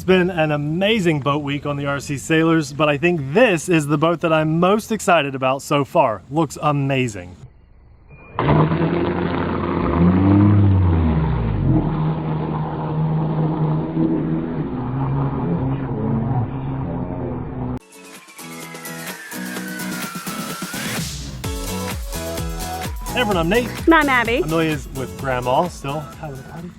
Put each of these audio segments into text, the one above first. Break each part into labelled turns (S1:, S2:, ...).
S1: It's been an amazing boat week on the RC Sailors, but I think this is the boat that I'm most excited about so far. Looks amazing. Hey everyone, I'm Nate.
S2: And I'm Abby.
S1: Amelia's with Grandma, still having a party.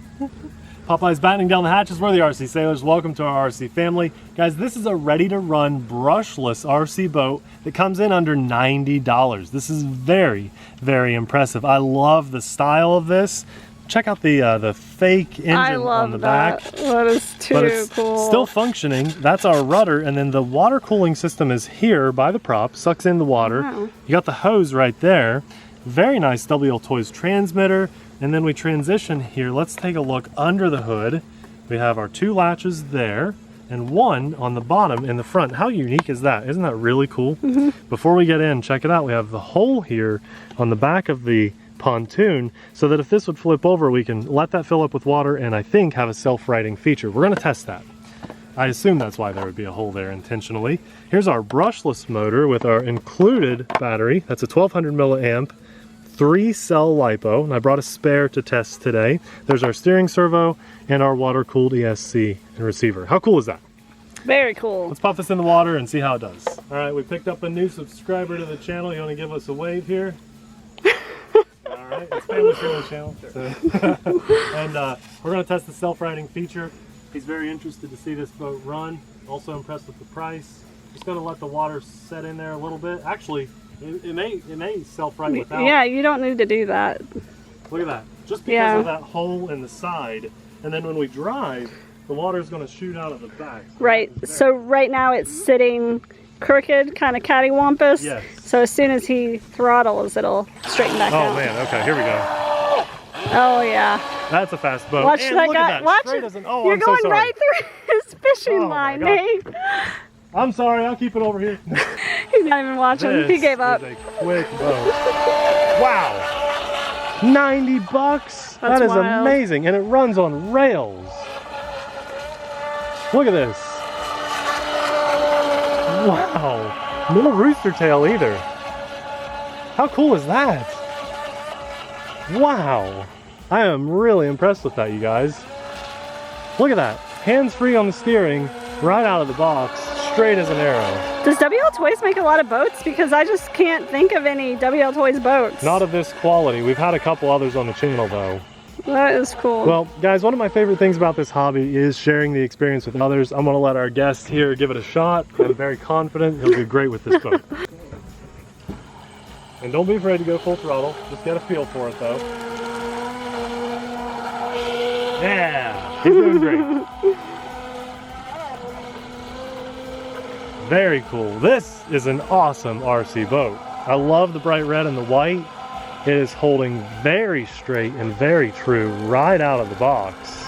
S1: Popeye's battening down the hatches. We're the RC Sailors. Welcome to our RC family. Guys, this is a ready-to-run brushless RC boat that comes in under $90. This is very, very impressive. I love the style of this. Check out the fake engine on the back.
S2: That is too cool.
S1: Still functioning. That's our rudder, and then the water cooling system is here by the prop, sucks in the water.
S2: Wow.
S1: You got the hose right there. Very nice WL Toys transmitter. And then we transition here. Let's take a look under the hood. We have our two latches there and one on the bottom in the front. How unique is that? Isn't that really cool?
S2: Mm-hmm.
S1: Before we get in, check it out. We have the hole here on the back of the pontoon so that if this would flip over, we can let that fill up with water and I think have a self-righting feature. We're gonna test that. I assume that's why there would be a hole there intentionally. Here's our brushless motor with our included battery. That's a 1200 milliamp. 3-cell LiPo, and I brought a spare to test today. There's our steering servo and our water-cooled ESC and receiver. How cool is that?
S2: Very cool.
S1: Let's pop this in the water and see how it does. All right, we picked up a new subscriber to the channel. You want to give us a wave here? All right, it's family friendly channel. So and we're going to test the self-righting feature. He's very interested to see this boat run. Also impressed with the price. Just going to let the water set in there a little bit. Actually, it may self-right without.
S2: Yeah, you don't need to do that.
S1: Look at that. Just because of that hole in the side. And then when we drive, the water is going to shoot out of the back. So
S2: right. So right now it's sitting crooked, kind of cattywampus.
S1: Yes.
S2: So as soon as he throttles, it'll straighten back out.
S1: Oh man, okay, here we go.
S2: Oh yeah.
S1: That's a fast boat.
S2: Watch
S1: and
S2: that
S1: look
S2: guy.
S1: at that.
S2: Watch
S1: Straight
S2: it.
S1: as an, oh,
S2: You're
S1: I'm
S2: going
S1: so sorry.
S2: right through his fishing
S1: Oh,
S2: line,
S1: my
S2: Nate.
S1: I'm sorry, I'll keep it over here.
S2: He's not even watching. He gave up.
S1: This is a quick boat. Wow. 90 bucks? That is
S2: wild.
S1: amazing. And it runs on rails. Look at this. Wow. No rooster tail either. How cool is that? Wow. I am really impressed with that, you guys. Look at that. Hands-free on the steering, right out of the box, straight as an arrow.
S2: Does WL Toys make a lot of boats? Because I just can't think of any WL Toys boats.
S1: Not of this quality. We've had a couple others on the channel though.
S2: That is cool.
S1: Well, guys, one of my favorite things about this hobby is sharing the experience with others. I'm going to let our guest here give it a shot. I'm very confident he'll do great with this boat. And don't be afraid to go full throttle. Just get a feel for it though. Yeah, he's doing great. Very cool. This is an awesome RC boat. I love the bright red and the white. It is holding very straight and very true right out of the box.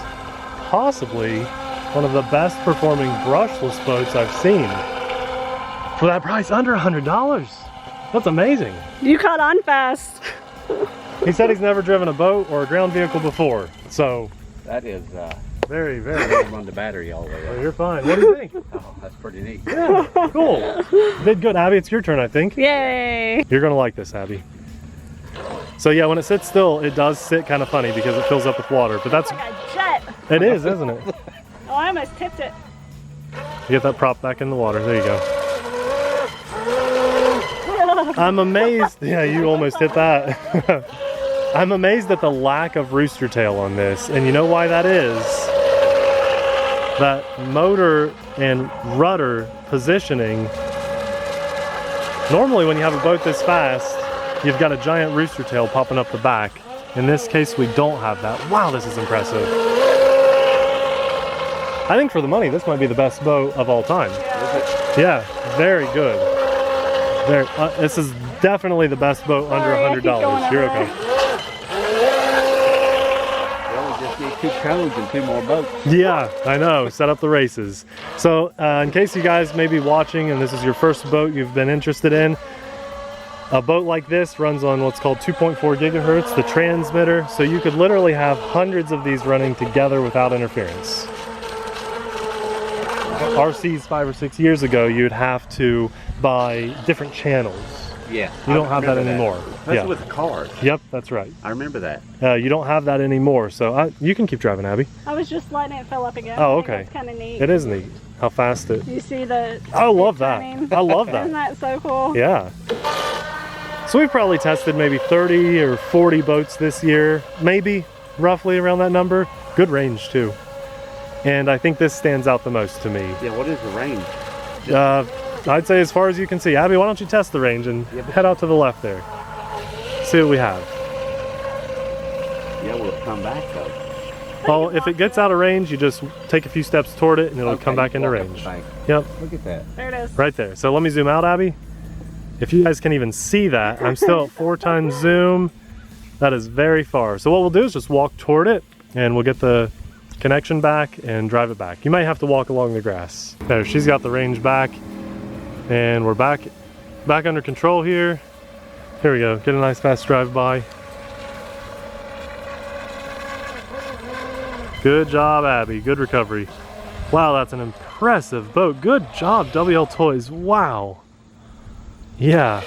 S1: Possibly one of the best performing brushless boats I've seen. For that price, under $100. That's amazing.
S2: You caught on fast.
S1: He said he's never driven a boat or a ground vehicle before, so.
S3: That is
S1: very, very.
S3: run the battery all the way
S1: Oh,
S3: up.
S1: you're fine. What do you think?
S3: Oh, that's pretty neat.
S1: Yeah, cool. Did good, Abby. It's your turn, I think.
S2: Yay.
S1: You're gonna like this, Abby. So yeah, when it sits still, it does sit kind of funny because it fills up with water, but that's.
S2: It's like a jet.
S1: It is, isn't it?
S2: Oh, I almost tipped it.
S1: You get that prop back in the water. There you go. I'm amazed. Yeah, you almost hit that. I'm amazed at the lack of rooster tail on this, and you know why that is? That motor and rudder positioning. Normally when you have a boat this fast, you've got a giant rooster tail popping up the back. In this case, we don't have that. Wow, this is impressive. I think for the money, this might be the best boat of all time. Yeah, very good. Very, this is definitely the best boat under $100. You're okay.
S3: Just need 2 codes and 2 more boats.
S1: Yeah, I know. Set up the races. So in case you guys may be watching and this is your first boat you've been interested in, a boat like this runs on what's called 2.4 gigahertz, the transmitter. So you could literally have hundreds of these running together without interference. RCs 5 or 6 years ago, you'd have to buy different channels.
S3: Yeah.
S1: You don't have that anymore.
S3: That's
S1: Yeah.
S3: with the cars.
S1: Yep, that's right.
S3: I remember that.
S1: You don't have that anymore, so you can keep driving, Abby.
S2: I was just letting it fill up again.
S1: Oh,
S2: I think
S1: okay.
S2: That's kind of neat.
S1: It is neat how fast it.
S2: You see the.
S1: I love that.
S2: turning?
S1: I love
S2: Isn't
S1: that.
S2: that so cool?
S1: Yeah. So we've probably tested maybe 30 or 40 boats this year, maybe roughly around that number. Good range too. And I think this stands out the most to me.
S3: Yeah, what is the range?
S1: I'd say as far as you can see. Abby, why don't you test the range and head out to the left there. See what we have.
S3: Yeah, will it come back though?
S1: Well, if it gets out of range, you just take a few steps toward it and it'll come back into
S3: walk up
S1: range.
S3: the bank.
S1: Yep,
S3: Look at that.
S2: There it is.
S1: right there. So let me zoom out, Abby. If you guys can even see that, I'm still at 4 times zoom. That is very far. So what we'll do is just walk toward it and we'll get the connection back and drive it back. You might have to walk along the grass. There, she's got the range back and we're back under control here. Here we go, get a nice fast drive by. Good job, Abby, good recovery. Wow, that's an impressive boat. Good job, WL Toys, wow. Yeah.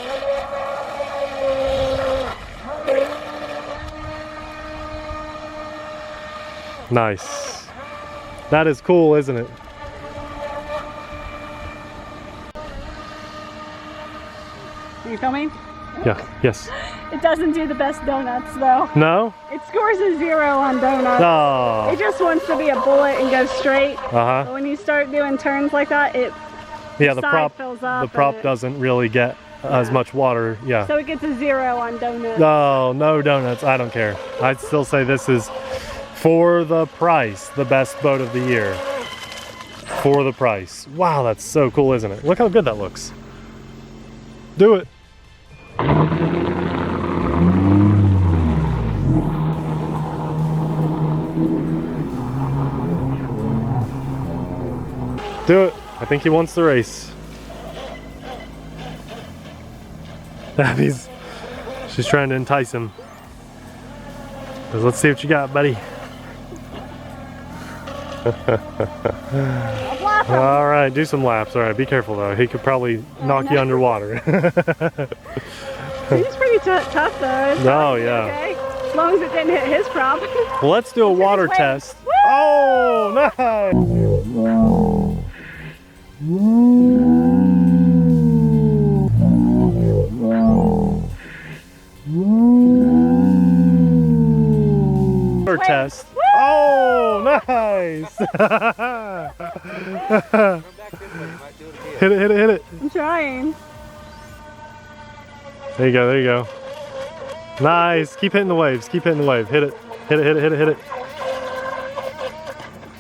S1: Nice. That is cool, isn't it?
S2: Are you filming?
S1: Yeah, yes.
S2: It doesn't do the best donuts though.
S1: No?
S2: It scores a 0 on donuts.
S1: Oh.
S2: It just wants to be a bullet and go straight.
S1: Uh-huh.
S2: But when you start doing turns like that,
S1: Yeah, the
S2: side
S1: prop
S2: fills up
S1: the prop
S2: and
S1: doesn't really get as much water. Yeah.
S2: so it gets a 0 on donuts.
S1: No, no donuts. I don't care. I'd still say this is, for the price, the best boat of the year. For the price. Wow, that's so cool, isn't it? Look how good that looks. Do it. Do it. I think he wants the race. She's trying to entice him. Let's see what you got, buddy. All right, do some laps. All right, be careful though. He could probably knock you underwater.
S2: Seems pretty tough though. It's
S1: Oh,
S2: probably
S1: yeah.
S2: Okay. As long as it didn't hit his prop.
S1: Well, let's do a water
S2: wait.
S1: test. Oh, nice. Water test. Oh, nice. Hit it, hit it, hit it.
S2: I'm trying.
S1: There you go, there you go. Nice. Keep hitting the waves. Keep hitting the wave. Hit it. Hit it, hit it, hit it, hit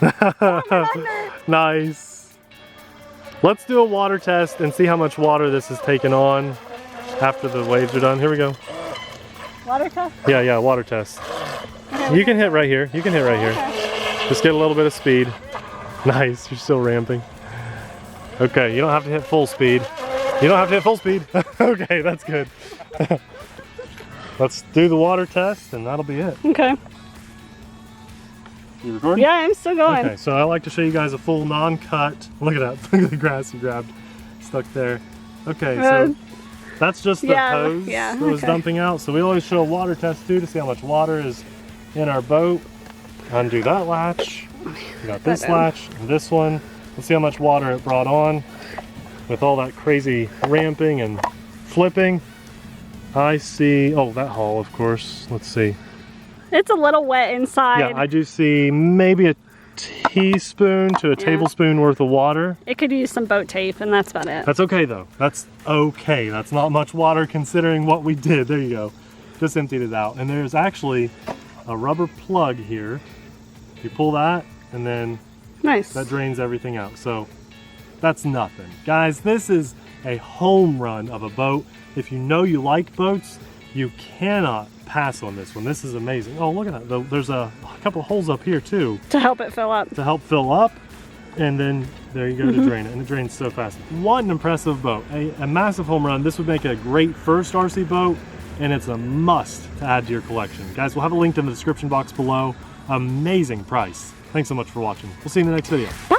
S1: it. Nice. Let's do a water test and see how much water this is taking on after the waves are done. Here we go.
S2: Water test?
S1: Yeah, yeah, water test. You can hit right here. You can hit right here. Just get a little bit of speed. Nice. You're still ramping. Okay, you don't have to hit full speed. You don't have to hit full speed. Okay, that's good. Let's do the water test and that'll be it.
S2: Okay.
S1: You recording?
S2: Yeah, I'm still going.
S1: Okay, so I like to show you guys a full non-cut. Look at that. Look at the grass you grabbed. Stuck there. Okay, so that's just the hose that was dumping out. So we always show a water test too to see how much water is in our boat. Undo that latch. We got this latch and this one. Let's see how much water it brought on with all that crazy ramping and flipping. I see, oh, that hull, of course. Let's see.
S2: It's a little wet inside.
S1: Yeah, I do see maybe a teaspoon to a tablespoon worth of water.
S2: It could use some boat tape, and that's about it.
S1: That's okay, though. That's okay. That's not much water considering what we did. There you go. Just emptied it out. And there's actually a rubber plug here. You pull that, and then
S2: Nice.
S1: that drains everything out. So that's nothing. Guys, this is a home run of a boat. If you know you like boats, you cannot pass on this one. This is amazing. Oh, look at that. There's a couple holes up here too
S2: To help it fill up.
S1: to help fill up, and then there you go to drain it, and it drains so fast. What an impressive boat. A massive home run. This would make a great first RC boat, and it's a must to add to your collection. Guys, we'll have a link in the description box below. Amazing price. Thanks so much for watching. We'll see you in the next video.
S2: Bye.